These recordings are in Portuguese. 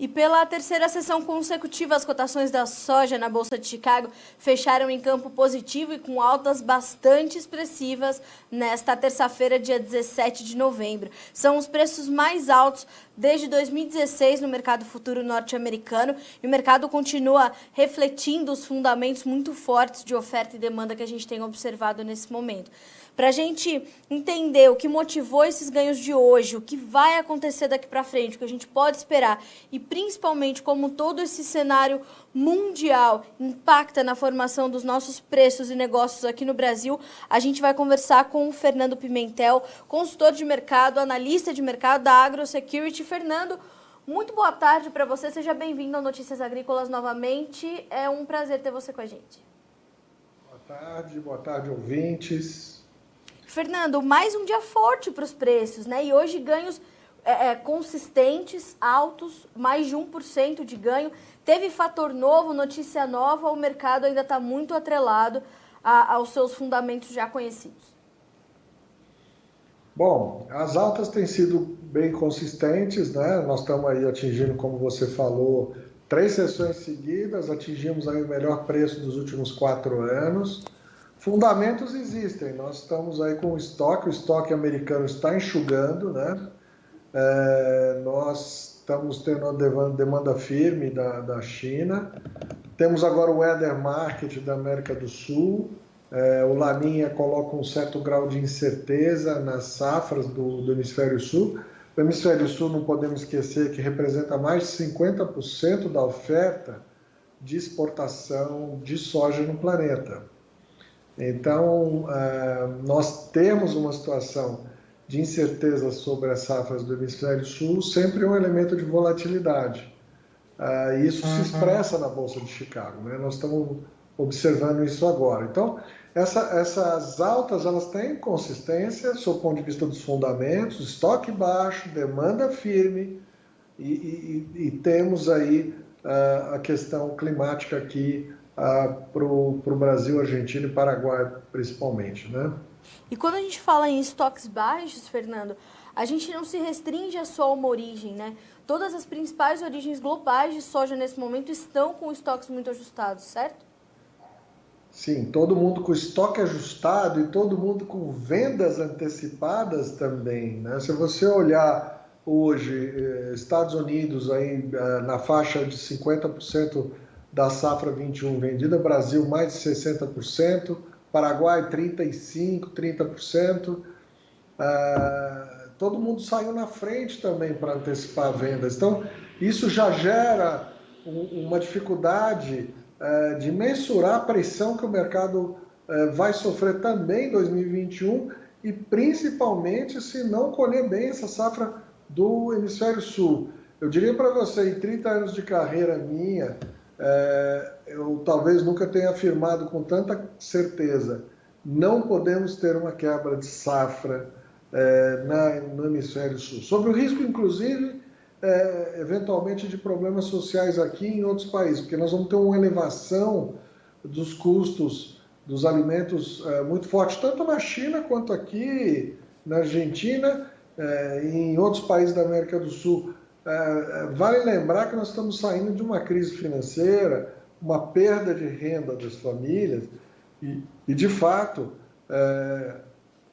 E pela terceira sessão consecutiva, as cotações da soja na Bolsa de Chicago fecharam em campo positivo e com altas bastante expressivas nesta terça-feira, dia 17 de novembro. São os preços mais altos desde 2016 no mercado futuro norte-americano e o mercado continua refletindo os fundamentos muito fortes de oferta e demanda que a gente tem observado nesse momento. Para a gente entender o que motivou esses ganhos de hoje, o que vai acontecer daqui para frente, o que a gente pode esperar e principalmente como todo esse cenário mundial impacta na formação dos nossos preços e negócios aqui no Brasil, a gente vai conversar com o Fernando Pimentel, consultor de mercado, analista de mercado da AgroSecurity. Fernando, muito boa tarde para você, seja bem-vindo ao Notícias Agrícolas novamente, é um prazer ter você com a gente. Boa tarde, ouvintes. Fernando, mais um dia forte para os preços, né? E hoje ganhos consistentes, altos, mais de 1% de ganho. Teve fator novo, notícia nova, o mercado ainda está muito atrelado aos seus fundamentos já conhecidos. Bom, as altas têm sido bem consistentes, né? Nós estamos aí atingindo, como você falou, 3 sessões seguidas, atingimos aí o melhor preço dos últimos 4 anos. Fundamentos existem, nós estamos aí com o estoque americano está enxugando, né? Nós estamos tendo uma demanda firme da China, temos agora o Weather Market da América do Sul, o Laninha coloca um certo grau de incerteza nas safras do Hemisfério Sul. O Hemisfério Sul, não podemos esquecer, que representa mais de 50% da oferta de exportação de soja no planeta. Então, nós temos uma situação de incerteza sobre as safras do Hemisfério Sul, sempre um elemento de volatilidade. Isso se expressa na Bolsa de Chicago, né? Nós estamos observando isso agora. Então, essas altas, elas têm consistência, sob o ponto de vista dos fundamentos, estoque baixo, demanda firme, e temos aí a questão climática aqui, para o Brasil, Argentina e Paraguai, principalmente, né? E quando a gente fala em estoques baixos, Fernando, a gente não se restringe a só uma origem, né? Todas as principais origens globais de soja nesse momento estão com estoques muito ajustados, certo? Sim, todo mundo com estoque ajustado e todo mundo com vendas antecipadas também, né? Se você olhar hoje, Estados Unidos aí na faixa de 50% da safra 21 vendida, Brasil mais de 60%, Paraguai 35%, 30%. Todo mundo saiu na frente também para antecipar vendas. Então, isso já gera uma dificuldade de mensurar a pressão que o mercado vai sofrer também em 2021 e principalmente se não colher bem essa safra do Hemisfério Sul. Eu diria para você, em 30 anos de carreira minha, eu talvez nunca tenha afirmado com tanta certeza, não podemos ter uma quebra de safra no Hemisfério Sul. Sobre o risco, inclusive, eventualmente de problemas sociais aqui e em outros países, porque nós vamos ter uma elevação dos custos dos alimentos muito forte, tanto na China quanto aqui na Argentina e em outros países da América do Sul. Vale lembrar que nós estamos saindo de uma crise financeira, uma perda de renda das famílias e de fato,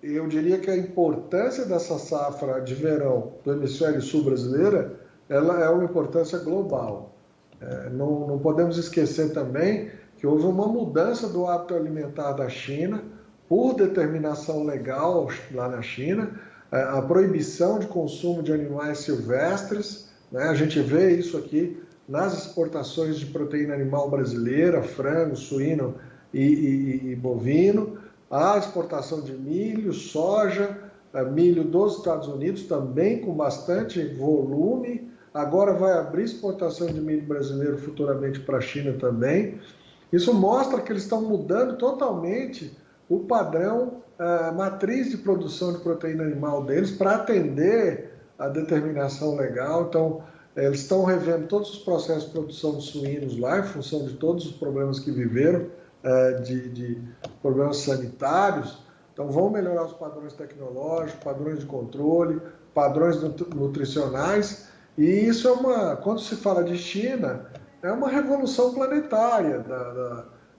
eu diria que a importância dessa safra de verão do Hemisfério Sul brasileira, ela é uma importância global. Não podemos esquecer também que houve uma mudança do hábito alimentar da China por determinação legal lá na China, a proibição de consumo de animais silvestres, né? A gente vê isso aqui nas exportações de proteína animal brasileira, frango, suíno e bovino, a exportação de milho, soja, milho dos Estados Unidos também com bastante volume, agora vai abrir exportação de milho brasileiro futuramente para a China também. Isso mostra que eles estão mudando totalmente o padrão matriz de produção de proteína animal deles para atender a determinação legal. Então, eles estão revendo todos os processos de produção de suínos lá, em função de todos os problemas que viveram, de problemas sanitários. Então, vão melhorar os padrões tecnológicos, padrões de controle, padrões nutricionais E isso quando se fala de China, é uma revolução planetária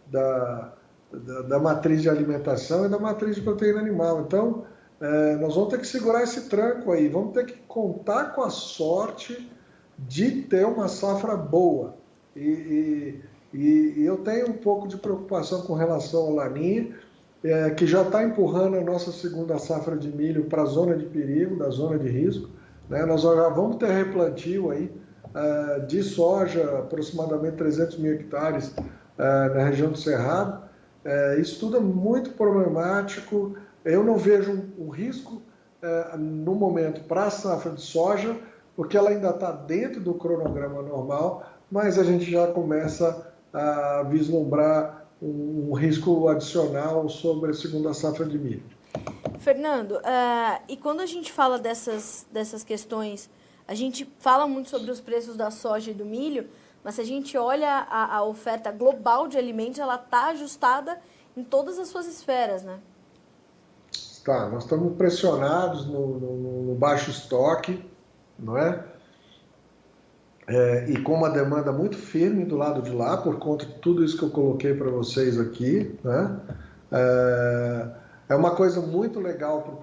da matriz de alimentação e da matriz de proteína animal. Então, nós vamos ter que segurar esse tranco aí, vamos ter que contar com a sorte de ter uma safra boa. E eu tenho um pouco de preocupação com relação ao Laninha, que já está empurrando a nossa segunda safra de milho para a zona de perigo, da zona de risco. Né? Nós já vamos ter replantio aí de soja, aproximadamente 300 mil hectares na região do Cerrado. Isso tudo é muito problemático. Eu não vejo um risco no momento para a safra de soja, porque ela ainda está dentro do cronograma normal, mas a gente já começa a vislumbrar um risco adicional sobre a segunda safra de milho. Fernando, e quando a gente fala dessas questões, a gente fala muito sobre os preços da soja e do milho, mas se a gente olha a oferta global de alimentos, ela está ajustada em todas as suas esferas, né? Tá, nós estamos pressionados no baixo estoque, não é? E com uma demanda muito firme do lado de lá, por conta de tudo isso que eu coloquei para vocês aqui, né? É uma coisa muito legal para o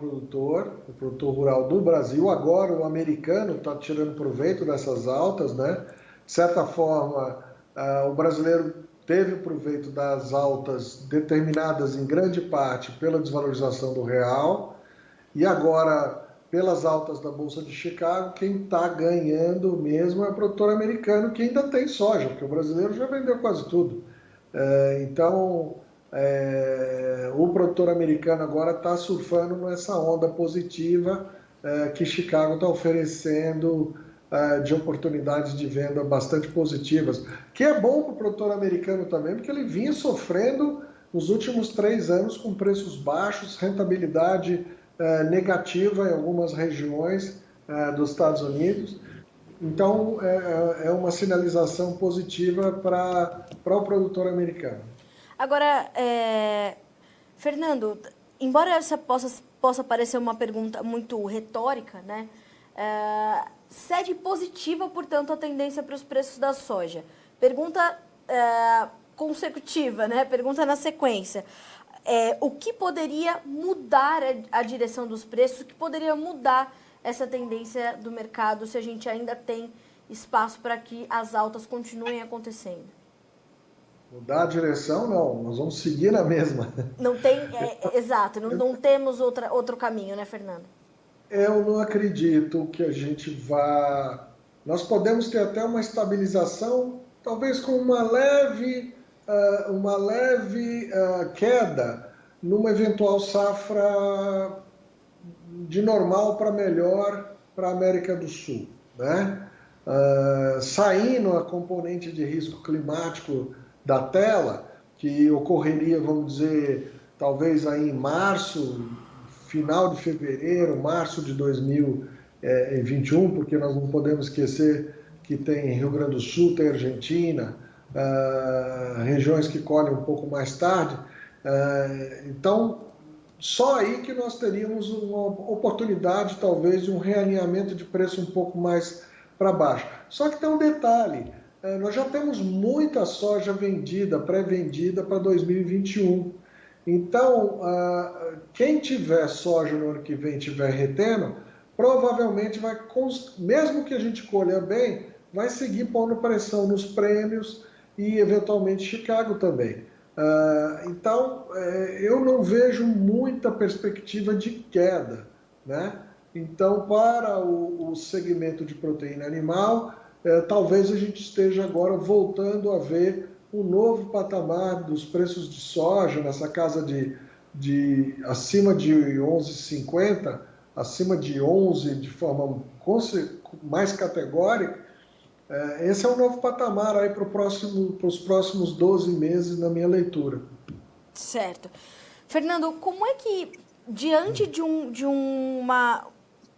produtor rural do Brasil. Agora o americano está tirando proveito dessas altas, né? De certa forma, o brasileiro teve proveito das altas determinadas em grande parte pela desvalorização do real, e agora, pelas altas da Bolsa de Chicago, quem está ganhando mesmo é o produtor americano, que ainda tem soja, porque o brasileiro já vendeu quase tudo. Então, o produtor americano agora está surfando nessa onda positiva que Chicago está oferecendo de oportunidades de venda bastante positivas, que é bom para o produtor americano também, porque ele vinha sofrendo nos últimos 3 anos com preços baixos, rentabilidade negativa em algumas regiões dos Estados Unidos. Então, é uma sinalização positiva para o produtor americano. Agora, Fernando, embora essa possa parecer uma pergunta muito retórica, né? Segue positiva, portanto, a tendência para os preços da soja. Pergunta consecutiva, né? Pergunta na sequência. O que poderia mudar a direção dos preços? O que poderia mudar essa tendência do mercado se a gente ainda tem espaço para que as altas continuem acontecendo? Mudar a direção, não. Nós vamos seguir na mesma. Não tem, exato, não temos outro caminho, né, Fernando? Eu não acredito que a gente vá... Nós podemos ter até uma estabilização, talvez com uma leve queda numa eventual safra de normal para melhor para a América do Sul, né? Saindo a componente de risco climático da tela, que ocorreria, vamos dizer, talvez aí em março, final de fevereiro, março de 2021, porque nós não podemos esquecer que tem Rio Grande do Sul, tem Argentina, regiões que colhem um pouco mais tarde. Então, só aí que nós teríamos uma oportunidade, talvez, de um realinhamento de preço um pouco mais para baixo. Só que tem um detalhe, nós já temos muita soja vendida, pré-vendida para 2021. Então, quem tiver soja no ano que vem e estiver retendo, provavelmente vai, mesmo que a gente colha bem, vai seguir pondo pressão nos prêmios e, eventualmente, Chicago também. Então, eu não vejo muita perspectiva de queda, né? Então, para o segmento de proteína animal, talvez a gente esteja agora voltando a ver um novo patamar dos preços de soja, nessa casa de acima de 11,50, acima de 11 de forma mais categórica. Esse é um novo patamar aí para os próximos 12 meses na minha leitura. Certo. Fernando, como é que, diante de uma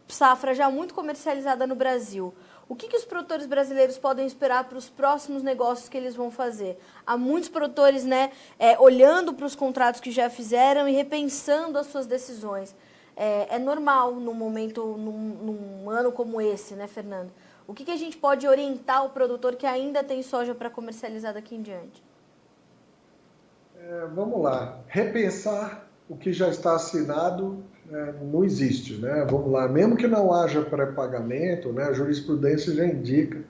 safra já muito comercializada no Brasil, o que os produtores brasileiros podem esperar para os próximos negócios que eles vão fazer? Há muitos produtores, né, olhando para os contratos que já fizeram e repensando as suas decisões. É normal num momento, num ano como esse, né, Fernando? O que a gente pode orientar o produtor que ainda tem soja para comercializar daqui em diante? Vamos lá, repensar o que já está assinado não existe, né? Vamos lá, mesmo que não haja pré-pagamento, né, a jurisprudência já indica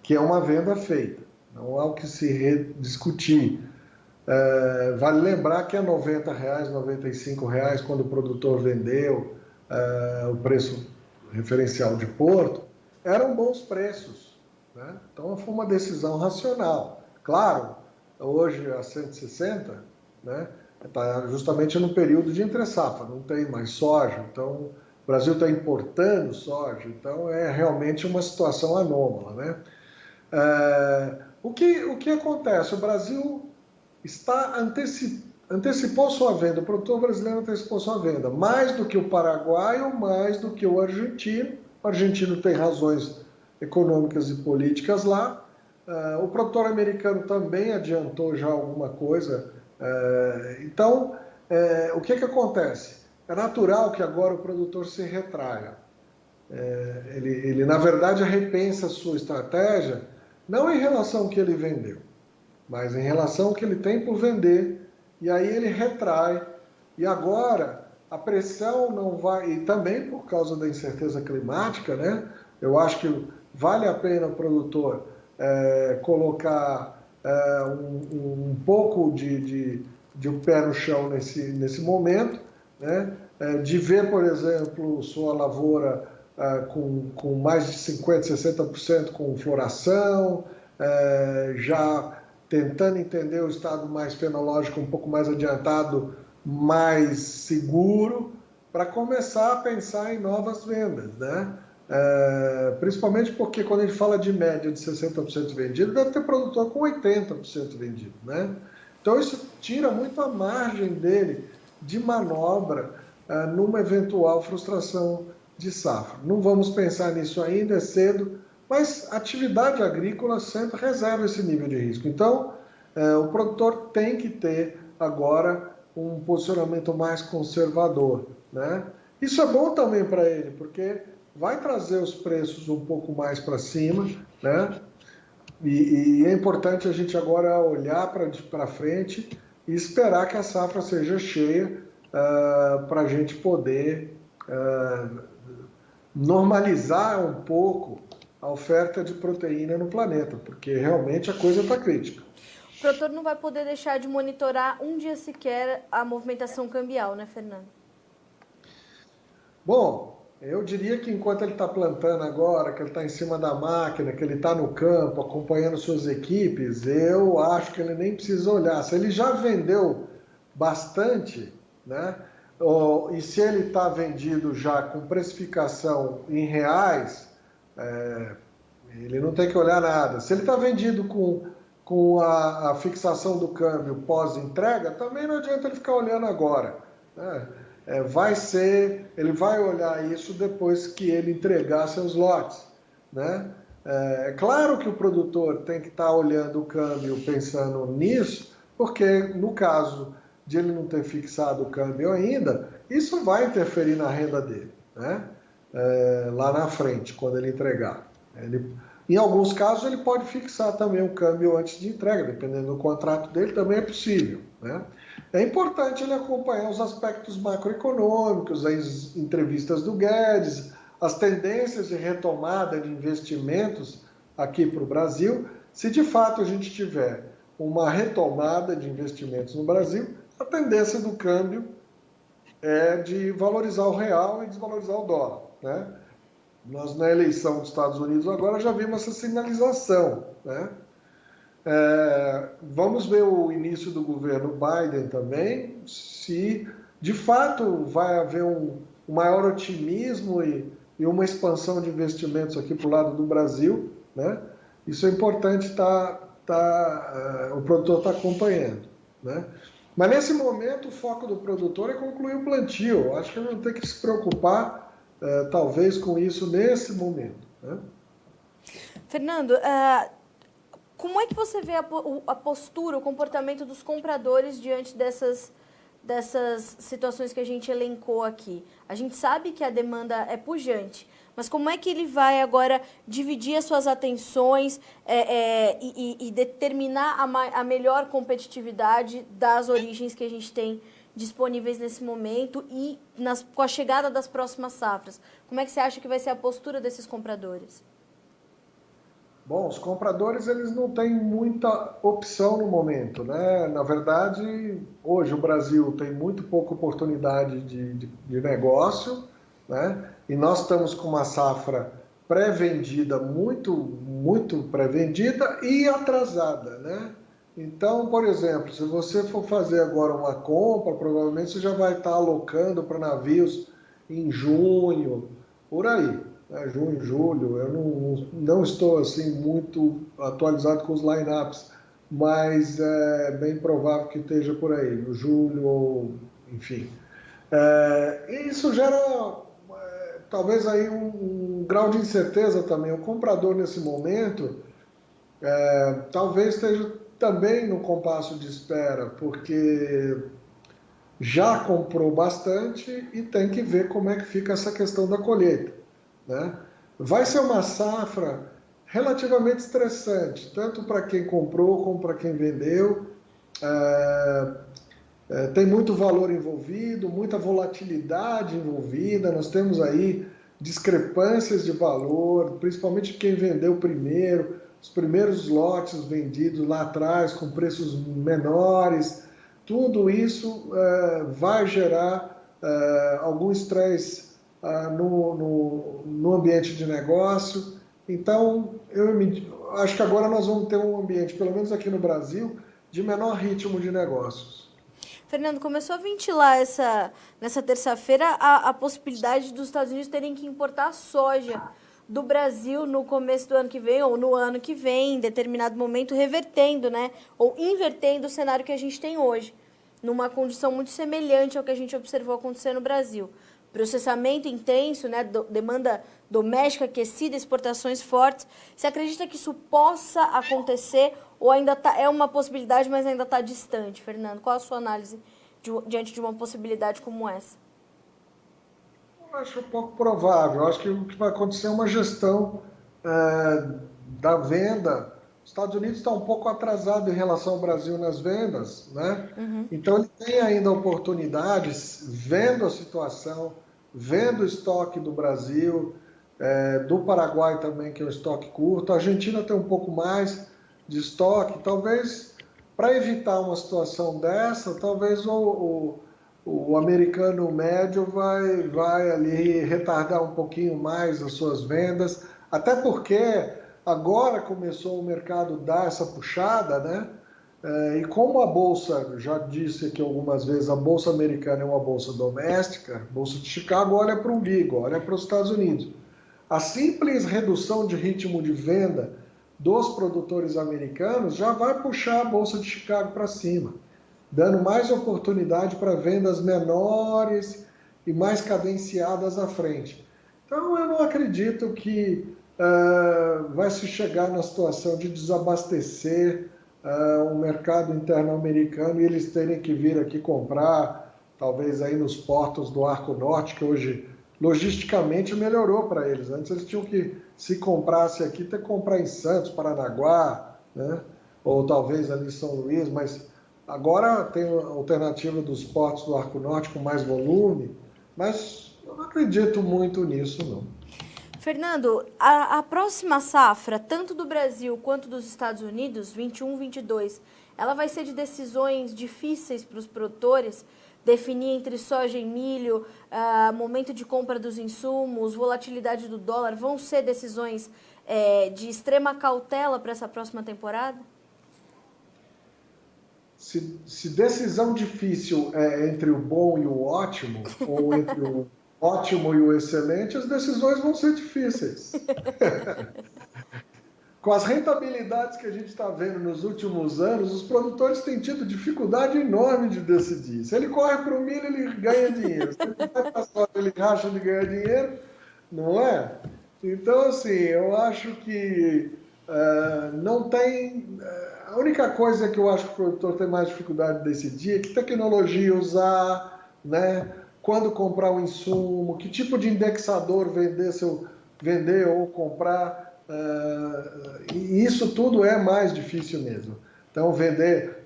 que é uma venda feita, não há o que se rediscutir. Vale lembrar que é R$90, R$95, quando o produtor vendeu o preço referencial de Porto, eram bons preços, né? Então foi uma decisão racional. Claro, hoje a 160, né, está justamente no período de entre-safra, não tem mais soja, então o Brasil está importando soja, então é realmente uma situação anômala, né? O que acontece? O Brasil antecipou sua venda, o produtor brasileiro antecipou sua venda, mais do que o paraguaio, mais do que o argentino. O argentino tem razões econômicas e políticas lá. O produtor americano também adiantou já alguma coisa. Então, o que acontece? É natural que agora o produtor se retraia. Ele, na verdade, repensa a sua estratégia, não em relação ao que ele vendeu, mas em relação ao que ele tem por vender, e aí ele retrai. E agora a pressão não vai, e também por causa da incerteza climática, né? Eu acho que vale a pena o produtor colocar um pouco de um pé no chão nesse momento, né? De ver, por exemplo, sua lavoura com mais de 50%, 60% com floração, já tentando entender o estado mais fenológico um pouco mais adiantado, mais seguro, para começar a pensar em novas vendas, né? Principalmente porque quando a gente fala de média de 60% vendido, deve ter produtor com 80% vendido, né? Então isso tira muito a margem dele de manobra numa eventual frustração de safra. Não vamos pensar nisso ainda, é cedo, mas a atividade agrícola sempre reserva esse nível de risco. Então, o produtor tem que ter agora um posicionamento mais conservador, né? Isso é bom também para ele, porque vai trazer os preços um pouco mais para cima, né? E é importante a gente agora olhar para frente e esperar que a safra seja cheia para a gente poder normalizar um pouco a oferta de proteína no planeta, porque realmente a coisa está crítica. O produtor não vai poder deixar de monitorar um dia sequer a movimentação cambial, né, Fernando? Bom, eu diria que enquanto ele está plantando agora, que ele está em cima da máquina, que ele está no campo, acompanhando suas equipes, eu acho que ele nem precisa olhar. Se ele já vendeu bastante, né? E se ele está vendido já com precificação em reais, ele não tem que olhar nada. Se ele está vendido com a fixação do câmbio pós-entrega, também não adianta ele ficar olhando agora, né? Ele vai olhar isso depois que ele entregar seus lotes, né? É claro que o produtor tem que estar olhando o câmbio pensando nisso, porque no caso de ele não ter fixado o câmbio ainda, isso vai interferir na renda dele, né? Lá na frente, quando ele entregar. Em alguns casos ele pode fixar também o câmbio antes de entrega, dependendo do contrato dele, também é possível, né? É importante ele acompanhar os aspectos macroeconômicos, as entrevistas do Guedes, as tendências de retomada de investimentos aqui para o Brasil. Se de fato a gente tiver uma retomada de investimentos no Brasil, a tendência do câmbio é de valorizar o real e desvalorizar o dólar, né? Nós, na eleição dos Estados Unidos, agora já vimos essa sinalização, né? Vamos ver o início do governo Biden também, se de fato vai haver um maior otimismo e uma expansão de investimentos aqui para o lado do Brasil, né? Isso é importante o produtor está acompanhando, né? Mas nesse momento o foco do produtor é concluir o plantio. Eu acho que ele não tem que se preocupar talvez com isso nesse momento, né? Fernando, como é que você vê a postura, o comportamento dos compradores diante dessas situações que a gente elencou aqui? A gente sabe que a demanda é pujante, mas como é que ele vai agora dividir as suas atenções e determinar a melhor competitividade das origens que a gente tem disponíveis nesse momento e com a chegada das próximas safras? Como é que você acha que vai ser a postura desses compradores? Bom, os compradores eles não têm muita opção no momento, né? Na verdade, hoje o Brasil tem muito pouca oportunidade de negócio, né? E nós estamos com uma safra pré-vendida, muito pré-vendida e atrasada, né? Então, por exemplo, se você for fazer agora uma compra, provavelmente você já vai estar alocando para navios em junho, por aí, né? Junho, julho. Eu não estou assim muito atualizado com os lineups, mas é bem provável que esteja por aí, no julho ou enfim. E isso gera talvez aí um grau de incerteza também. O comprador nesse momento talvez esteja também no compasso de espera, porque já comprou bastante e tem que ver como é que fica essa questão da colheita, né? Vai ser uma safra relativamente estressante, tanto para quem comprou como para quem vendeu. Tem muito valor envolvido, muita volatilidade envolvida. Nós temos aí discrepâncias de valor, principalmente quem vendeu primeiro, os primeiros lotes vendidos lá atrás com preços menores. Tudo isso vai gerar algum estresse no ambiente de negócio. Então, acho que agora nós vamos ter um ambiente, pelo menos aqui no Brasil, de menor ritmo de negócios. Fernando, começou a ventilar nessa terça-feira a possibilidade dos Estados Unidos terem que importar soja do Brasil no começo do ano que vem, ou no ano que vem, em determinado momento, revertendo, né, ou invertendo o cenário que a gente tem hoje, numa condição muito semelhante ao que a gente observou acontecer no Brasil. Processamento intenso, né, demanda doméstica aquecida, exportações fortes. Você acredita que isso possa acontecer ou ainda é uma possibilidade, mas ainda está distante, Fernando? Qual a sua análise diante de uma possibilidade como essa? Eu acho um pouco provável. Eu acho que o que vai acontecer é uma gestão da venda. Os Estados Unidos está um pouco atrasado em relação ao Brasil nas vendas, né? Uhum. Então ele tem ainda oportunidades, vendo a situação, vendo o estoque do Brasil, do Paraguai também, que é um estoque curto. A Argentina tem um pouco mais de estoque. Talvez, para evitar uma situação dessa, talvez o americano médio vai ali retardar um pouquinho mais as suas vendas, até porque agora começou o mercado dar essa puxada, né? E como a Bolsa, já disse aqui algumas vezes, a Bolsa americana é uma bolsa doméstica, a Bolsa de Chicago olha para o umbigo, olha para os Estados Unidos. A simples redução de ritmo de venda dos produtores americanos já vai puxar a Bolsa de Chicago para cima, dando mais oportunidade para vendas menores e mais cadenciadas à frente. Então, eu não acredito que vai se chegar na situação de desabastecer o mercado interno americano e eles terem que vir aqui comprar, talvez aí nos portos do Arco Norte, que hoje logisticamente melhorou para eles. Antes eles tinham que, se comprasse aqui, ter que comprar em Santos, Paranaguá, né? Ou talvez ali em São Luís, mas agora tem a alternativa dos portos do Arco Norte com mais volume, mas eu não acredito muito nisso, não. Fernando, a próxima safra, tanto do Brasil quanto dos Estados Unidos, 21, 22, ela vai ser de decisões difíceis para os produtores, definir entre soja e milho, momento de compra dos insumos, volatilidade do dólar, vão ser decisões de extrema cautela para essa próxima temporada? Se decisão difícil é entre o bom e o ótimo, ou entre o ótimo e o excelente, as decisões vão ser difíceis. Com as rentabilidades que a gente está vendo nos últimos anos, os produtores têm tido dificuldade enorme de decidir. Se ele corre para o milho, ele ganha dinheiro. Se ele vai para a soja, ele racha de ganhar dinheiro, não é? Então, assim, eu acho que não tem... A única coisa que eu acho que o produtor tem mais dificuldade de decidir é que tecnologia usar, né? Quando comprar o insumo, que tipo de indexador vender ou comprar. E isso tudo é mais difícil mesmo. Então,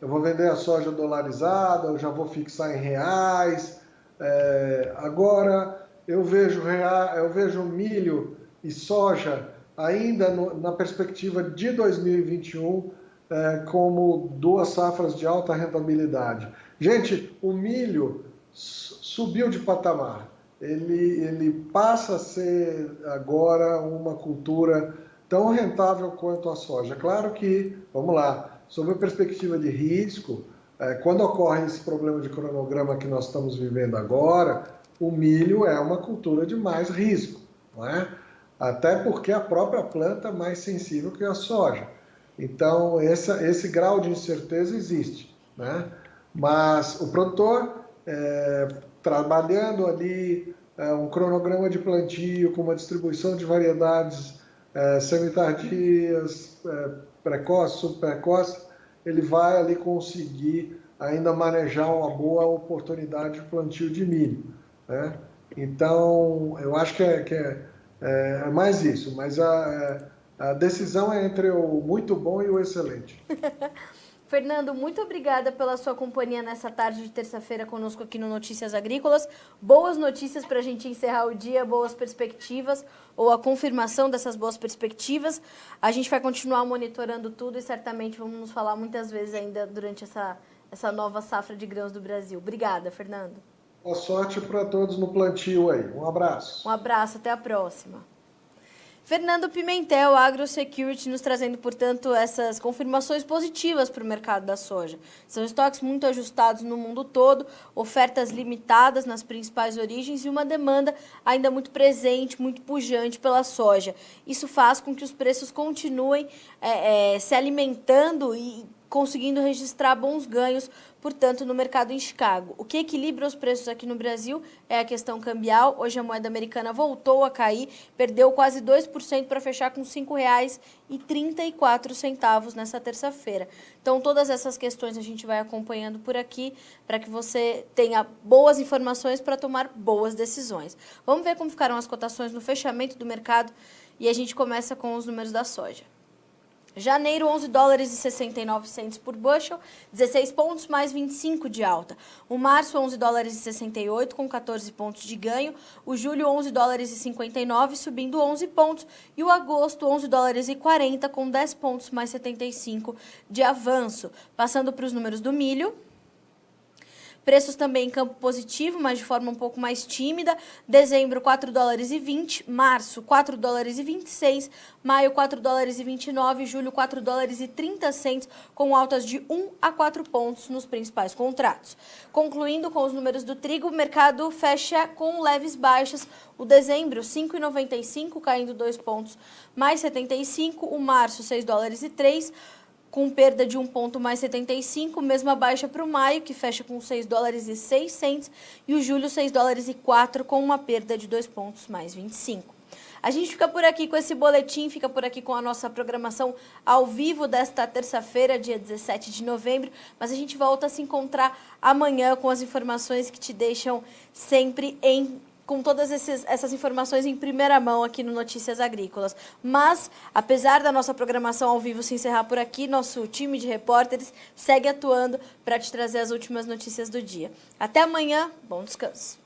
eu vou vender a soja dolarizada, eu já vou fixar em reais. Agora, eu vejo milho e soja ainda na perspectiva de 2021 como duas safras de alta rentabilidade. Gente, o milho subiu de patamar. Ele passa a ser agora uma cultura tão rentável quanto a soja. Claro que, vamos lá, sob a perspectiva de risco, quando ocorre esse problema de cronograma que nós estamos vivendo agora, o milho é uma cultura de mais risco, não é? Até porque a própria planta é mais sensível que a soja. Então, esse grau de incerteza existe, né? Mas o produtor, trabalhando ali um cronograma de plantio com uma distribuição de variedades semi-tardias, precoces, subprecoces, ele vai ali conseguir ainda manejar uma boa oportunidade de plantio de milho, né? Então, eu acho que é mais isso, mas a decisão é entre o muito bom e o excelente. Fernando, muito obrigada pela sua companhia nessa tarde de terça-feira conosco aqui no Notícias Agrícolas. Boas notícias para a gente encerrar o dia, boas perspectivas, ou a confirmação dessas boas perspectivas. A gente vai continuar monitorando tudo e certamente vamos nos falar muitas vezes ainda durante essa nova safra de grãos do Brasil. Obrigada, Fernando. Boa sorte para todos no plantio aí. Um abraço. Um abraço, até a próxima. Fernando Pimentel, AgroSecurity, nos trazendo, portanto, essas confirmações positivas para o mercado da soja. São estoques muito ajustados no mundo todo, ofertas limitadas nas principais origens e uma demanda ainda muito presente, muito pujante pela soja. Isso faz com que os preços continuem se alimentando e conseguindo registrar bons ganhos, portanto, no mercado em Chicago. O que equilibra os preços aqui no Brasil é a questão cambial. Hoje a moeda americana voltou a cair, perdeu quase 2% para fechar com R$ 5,34 nessa terça-feira. Então, todas essas questões a gente vai acompanhando por aqui para que você tenha boas informações para tomar boas decisões. Vamos ver como ficaram as cotações no fechamento do mercado e a gente começa com os números da soja. Janeiro, 11 dólares e 69 centes por bushel, 16 pontos mais 25 de alta. O março, 11 dólares e 68 com 14 pontos de ganho. O julho, 11 dólares e 59, subindo 11 pontos. E o agosto, 11 dólares e 40 com 10 pontos mais 75 de avanço. Passando para os números do milho. Preços também em campo positivo, mas de forma um pouco mais tímida. Dezembro, 4 dólares e 20. Março, 4 dólares e 26. Maio, 4 dólares e 29. Julho, 4 dólares e 30 centes, com altas de 1 a 4 pontos nos principais contratos. Concluindo com os números do trigo, o mercado fecha com leves baixas. O dezembro, 5,95, caindo 2 pontos mais 75. O março, 6 dólares e 3. Com perda de 1 ponto mais 75, mesma baixa para o maio, que fecha com 6 dólares e 6 centes, e o julho 6 dólares e 4, com uma perda de 2 pontos mais 25. A gente fica por aqui com esse boletim, fica por aqui com a nossa programação ao vivo desta terça-feira, dia 17 de novembro, mas a gente volta a se encontrar amanhã com as informações que te deixam sempre com todas essas informações em primeira mão aqui no Notícias Agrícolas. Mas, apesar da nossa programação ao vivo se encerrar por aqui, nosso time de repórteres segue atuando para te trazer as últimas notícias do dia. Até amanhã, bom descanso.